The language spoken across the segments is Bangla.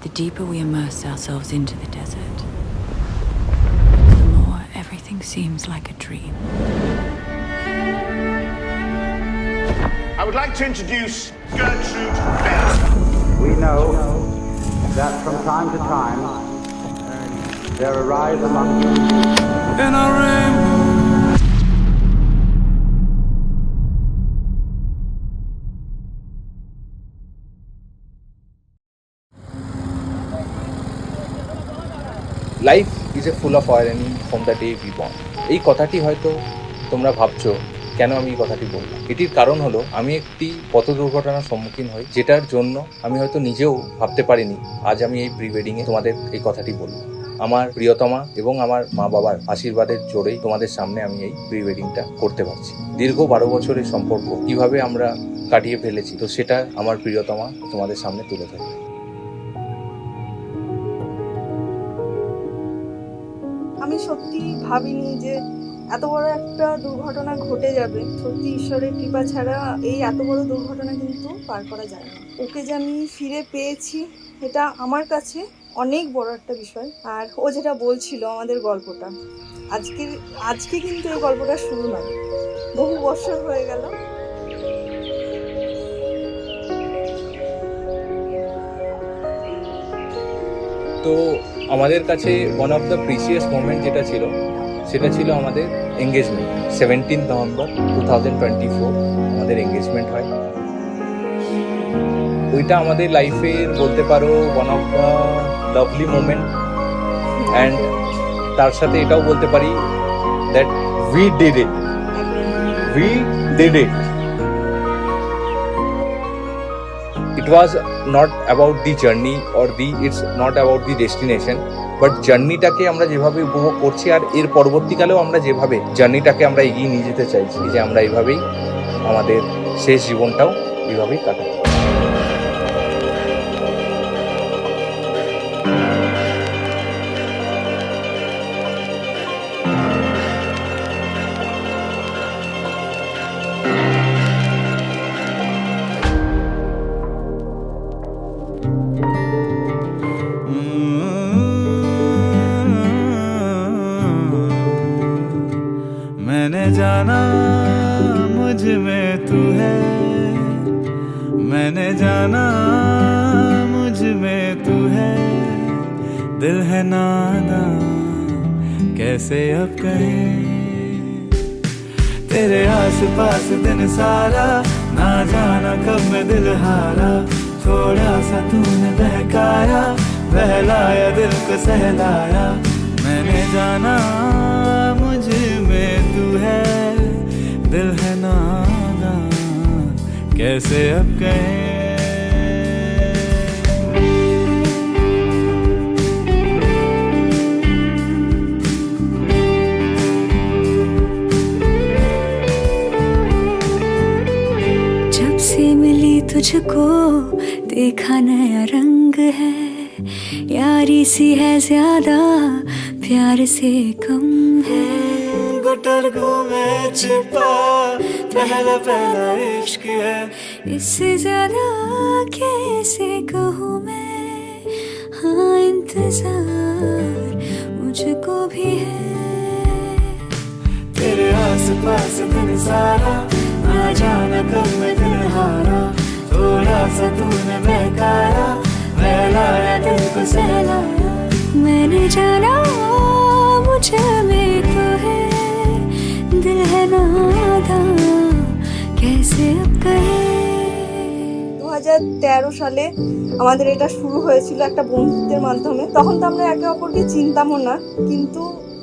The deeper we immerse ourselves into the desert, the more everything seems like a dream. I would like to introduce Gertrude Bell. We know that from time to time there arise among you in a rainbow. Life is a full of irony from the day we born. এই কথাটি হয়তো তোমরা ভাবছো কেন আমি এই কথাটি বললাম। এটির কারণ হলো আমি একটি পথ দুর্ঘটনার সম্মুখীন হই, যেটার জন্য আমি হয়তো নিজেও ভাবতে পারিনি আজ আমি এই প্রি ওয়েডিংয়ে তোমাদের এই কথাটি বলবো। আমার প্রিয়তমা এবং আমার মা বাবার আশীর্বাদের জোরেই তোমাদের সামনে আমি এই প্রি ওয়েডিংটা করতে পারছি। দীর্ঘ 12 বছরের সম্পর্ক কিভাবে আমরা কাটিয়ে ফেলেছি, তো সেটা আমার প্রিয়তমা তোমাদের সামনে তুলে ধরবে। আমি সত্যি ভাবিনি যে এত বড় একটা দুর্ঘটনা ঘটে যাবে। সত্যি ঈশ্বরের কৃপা ছাড়া এই এত বড় দুর্ঘটনা কিন্তু পার করা যায় না। ওকে যে আমি ফিরে পেয়েছি, এটা আমার কাছে অনেক বড় একটা বিষয়। আর ও যেটা বলছিল আমাদের গল্পটা, আজকে কিন্তু এই গল্পটা শুরু নয়, বহু বছর হয়ে গেল। তো আমাদের কাছে one of the precious moment যেটা ছিল সেটা ছিল আমাদের এঙ্গেজমেন্ট। 17 নভেম্বর 2024 আমাদের এঙ্গেজমেন্ট হয়। ওইটা আমাদের লাইফের বলতে পারো one of the lovely moment. And তার সাথে এটাও বলতে পারি that we did it. It was not about the journey or it's not about the destination, but জার্নিটাকে আমরা যেভাবে উপভোগ করছি আর এর পরবর্তীকালেও আমরা যেভাবে জার্নিটাকে আমরা এগিয়ে নিয়ে যেতে চাইছি, যে আমরা এইভাবেই আমাদের শেষ জীবনটাও এইভাবেই কাটাবো। मैंने जाना मुझ में तू है, मैंने जाना मुझ में तू है। दिल है नादा कैसे अब कहे, तेरे आस पास दिन सारा, ना जाना कब मैं दिल हारा। थोड़ा सा तूने बहकाया, बहलाया दिल को सहलाया। मैंने जाना मुझ में तू है, दिल है नादा कैसे अब कहे। जब से मिली तुझको देखा नया रंग है, यारी सी है ज्यादा प्यार से कम है। गुटर घूमे छिपा पहला पहला इश्क है, इससे ज्यादा कैसे कहूँ मैं, हाँ इंतजार मुझको भी है। तेरे आस पास दिन सारा, ना जाना कब मैं दिल हारा। थोड़ा सा तूने बहकाया, बहलाया दिल को सहलाया। मैंने जाना मुझ में तो है, दिल है नादा कैसे अब कहे। 2013 সালে আমাদের এটা শুরু হয়েছিল একটা বন্ধুত্বের মাধ্যমে। তখন তো আমরা একে অপরকে চিনতামও না, কিন্তু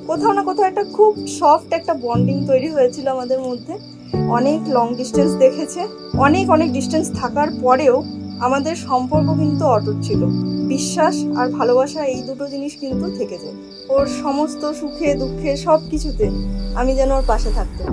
কোথাও না কোথাও একটা খুব সফট একটা বন্ডিং তৈরি হয়েছিল আমাদের মধ্যে। অনেক লং ডিস্টেন্স দেখেছে, অনেক ডিস্টেন্স থাকার পরেও আমাদের সম্পর্ক কিন্তু অটুট ছিল। বিশ্বাস আর ভালোবাসা, এই দুটো জিনিস কিন্তু থেকে যায়। ওর সমস্ত সুখে দুঃখে সব কিছুতে আমি যেন ওর পাশে থাকতাম।